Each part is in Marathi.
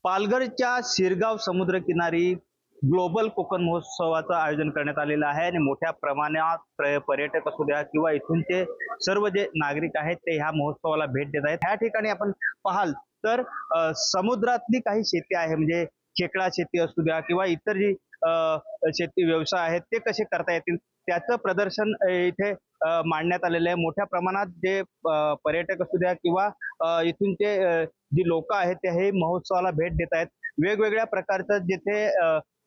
पालघरच्या शिरगाव समुद्रकिनारी ग्लोबल कोकण महोत्सवाचं आयोजन करण्यात आलेलं आहे आणि मोठ्या प्रमाणात पर्यटक असू द्या किंवा इथूनचे सर्व जे नागरिक आहेत ते ह्या महोत्सवाला भेट देत आहेत। ह्या ठिकाणी आपण पाहाल तर समुद्रातली काही शेती आहे, म्हणजे खेकडा शेती असू द्या किंवा इतर जी शेती व्यवसाय आहेत ते कसे करता येतील त्याचं प्रदर्शन इथे मांडण्यात आलेलं आहे। मोठ्या प्रमाणात जे पर्यटक असू द्या किंवा इथूनचे जी लोक आहेत ते हे महोत्सवाला भेट देत आहेत। वेगवेगळ्या प्रकारचं जिथे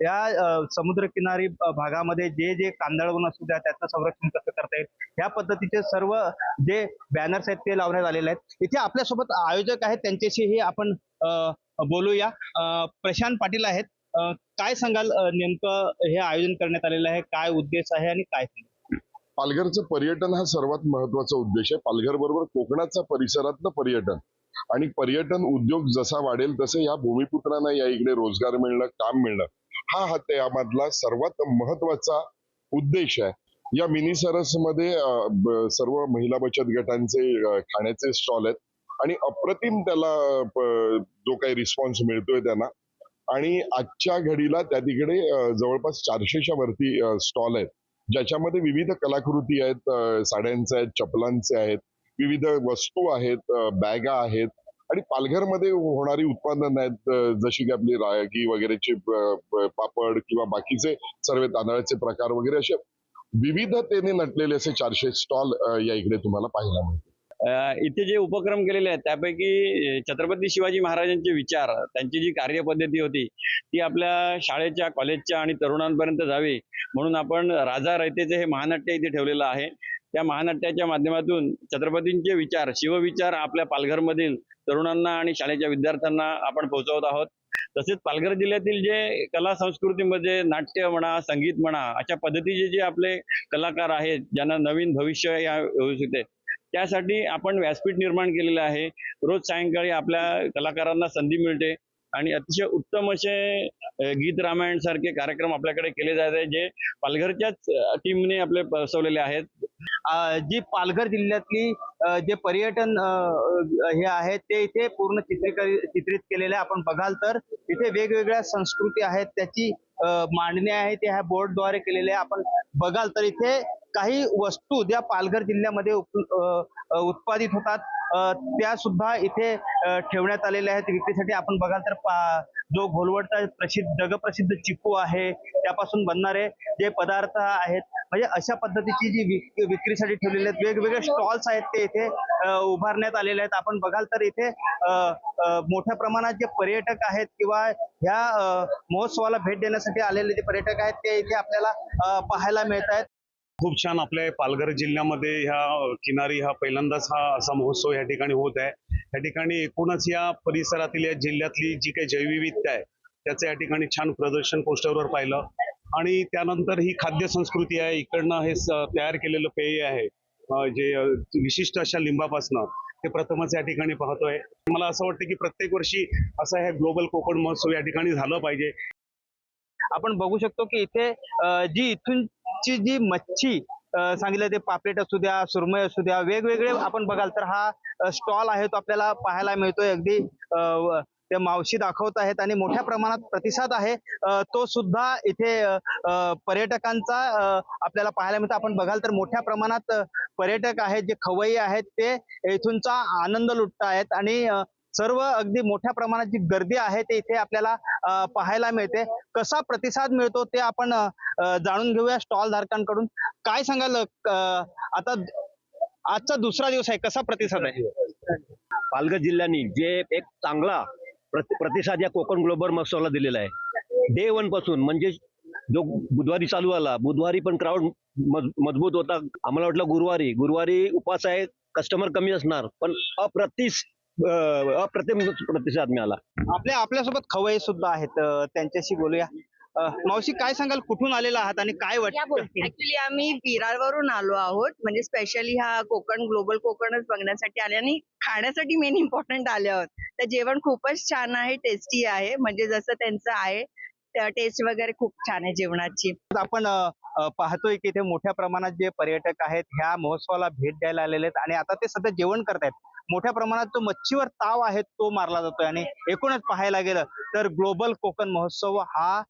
या समुद्रकिनारी भागामध्ये जे जे कांदळवन असू द्या त्याचं संरक्षण कसं करता येईल ह्या पद्धतीचे सर्व जे बॅनर्स आहेत ते लावण्यात आलेले आहेत। इथे आपल्यासोबत आयोजक आहेत, त्यांच्याशीही आपण बोलूया। प्रशांत पाटील आहेत, काय सांगाल नेमकं हे आयोजन करण्यात आलेलं आहे, काय उद्देश आहे आणि काय? पालघरचं पर्यटन हा सर्वात महत्वाचा उद्देश आहे। पालघर बरोबर कोकणाचा परिसरातलं पर्यटन आणि पर्यटन उद्योग जसा वाढेल तसे या भूमिपुत्रांना या इकडे रोजगार मिळणं, काम मिळणं हा त्यामधला सर्वात महत्वाचा उद्देश आहे। या मिनी सरस मध्ये सर्व महिला बचत गटांचे खाण्याचे स्टॉल आहेत आणि अप्रतिम त्याला जो काही रिस्पॉन्स मिळतोय त्यांना। आणि आजच्या घडीला त्या तिकडे जवळपास 400च्या वरती स्टॉल आहेत, ज्याच्यामध्ये विविध कलाकृती आहेत, साड्यांचे आहेत, चपलांचे आहेत, विविध वस्तू आहेत, बॅगा आहेत आणि पालघरमध्ये होणारी उत्पादन आहेत, जशी की आपली रागी वगैरेचे पापड किंवा बाकीचे सर्व तांदळाचे प्रकार वगैरे असे विविधतेने नटलेले असे 400 स्टॉल या इकडे तुम्हाला पाहायला मिळतील। इथे जे उपक्रम केलेले आहेत त्यापैकी छत्रपती शिवाजी महाराजांचे विचार, त्यांची जी कार्यपद्धती होती ती आपल्या शाळेच्या, कॉलेजच्या आणि तरुणांपर्यंत जावी म्हणून आपण राजा रयतेचे हे महानाट्य इथे ठेवलेलं आहे। त्या महानाट्याच्या माध्यमातून छत्रपतींचे विचार, शिवविचार आपल्या पालघरमधील तरुणांना आणि शाळेच्या विद्यार्थ्यांना आपण पोहोचवत आहोत। तसेच पालघर जिल्ह्यातील जे कला संस्कृतीमध्ये नाट्य म्हणा, संगीत म्हणा अशा पद्धतीचे जे आपले कलाकार आहेत ज्यांना नवीन भविष्य या व्यवस्थित त्यासाठी आपण व्यासपीठ निर्माण केलेलं आहे। रोज सायंकाळी आपल्या कलाकारांना संधी मिळते आणि अतिशय उत्तम असे गीत रामायण सारखे कार्यक्रम आपल्याकडे केले जात आहेत, जे पालघरच्याच टीमने आपले बसवलेले आहेत। जी पालघर जिल्ह्यातली जे पर्यटन हे आहे ते इथे पूर्ण चित्रित केलेले आहे। आपण बघाल तर इथे वेगवेगळ्या संस्कृती आहेत त्याची मांडणी आहे ते ह्या बोर्डद्वारे केलेले आहे। आपण बघाल तर इथे काही वस्तू ज्या पालघर जिल्ह्यामध्ये उत्पादित होतात त्या सुद्धा इथे ठेवण्यात आलेल्या आहेत विक्रीसाठी। आपण बघाल तर जो घोलवडचा जगप्रसिद्ध चिकू आहे त्यापासून बनणारे जे पदार्थ आहेत, म्हणजे अशा पद्धतीची जी विक्रीसाठी ठेवलेले आहेत वेगवेगळे स्टॉल्स आहेत ते इथे उभारण्यात आलेले आहेत। आपण बघाल तर इथे मोठ्या प्रमाणात जे पर्यटक आहेत किंवा ह्या महोत्सवाला भेट देण्यासाठी आलेले जे पर्यटक आहेत ते इथे आपल्याला पाहायला मिळत आहेत। खूप छान आपल्या पालघर जिल्ह्यामध्ये ह्या किनारी हा पहिल्यांदाच हा असा महोत्सव या ठिकाणी होत आहे। या ठिकाणी एकूणच या परिसरातील या जिल्ह्यातली जी काही जैवविविधता आहे त्याचं या ठिकाणी छान प्रदर्शन पोस्टरवर पाहिलं आणि त्यानंतर ही खाद्य संस्कृती आहे। इकडनं हे तयार केलेलं पेय आहे जे विशिष्ट अशा लिंबापासनं ते प्रथमच या ठिकाणी पाहतोय। मला असं वाटतं की प्रत्येक वर्षी असा हे ग्लोबल कोकण महोत्सव या ठिकाणी झालं पाहिजे। आपण बघू शकतो की इथे जी इथूनची जी मच्छी सांगितलं ते पापलेट असू द्या, सुरमई असू द्या, वेगवेगळे आपण बघाल तर हा स्टॉल आहे तो आपल्याला पाहायला मिळतोय। अगदी त्या मावशी दाखवत आहेत आणि मोठ्या प्रमाणात प्रतिसाद आहे तो सुद्धा इथे पर्यटकांचा आपल्याला पाहायला मिळतो। आपण बघाल तर मोठ्या प्रमाणात पर्यटक आहेत, जे खवय्ये आहेत ते इथूनचा आनंद लुटतायत आणि सर्व अगदी मोठ्या प्रमाणात जी गर्दी आहे ते इथे आपल्याला पाहायला मिळते। कसा प्रतिसाद मिळतो ते आपण जाणून घेऊया स्टॉल धारकांकडून। काय सांगाल, आता आजचा दुसरा दिवस आहे, कसा प्रतिसाद आहे? पालघर जिल्ह्याने जे एक चांगला प्रतिसाद या कोकण ग्लोबल महोत्सवाला दिलेला आहे डे 1 पासून, म्हणजे जो बुधवारी चालू आला, बुधवारी पण क्राऊड मजबूत होता। आम्हाला वाटलं गुरुवारी उपास आहे, कस्टमर कमी असणार, पण अप्रतिम प्रतिसाद मिळाला। आपल्यासोबत खवय्ये सुद्धा आहेत, त्यांच्याशी बोलूया। मावशी, काय सांगाल, कुठून आलेला आहात आणि काय वाटतं? ऍक्च्युली आम्ही विरारवरून आलो आहोत, म्हणजे स्पेशली हा कोकण ग्लोबल कोकणच बघण्यासाठी आले आणि खाण्यासाठी मेन इम्पॉर्टंट आले आहोत। तर जेवण खूपच छान आहे, टेस्टी आहे, म्हणजे जसं त्यांचं आहे टेस्ट वगैरे खूप छान आहे जेवणाची। आपण पाहतोय की इथे मोठ्या प्रमाणात जे पर्यटक आहेत ह्या महोत्सवाला भेट द्यायला आलेले आहेत आणि आता ते सध्या जेवण करतायत। मोठ्या प्रमाणात जो मच्छीवर ताव आहे तो मारला जातोय आणि एकूणच पाहायला गेलं तर ग्लोबल कोकण महोत्सव हा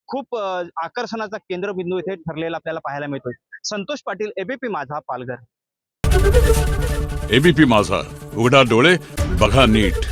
खूप आकर्षणाचा केंद्रबिंदू इथे ठरलेला आपल्याला पाहायला मिळतोय. संतोष पाटील, एबीपी माझा, पालघर. एबीपी माझा, उघडा डोळे बघा नीट.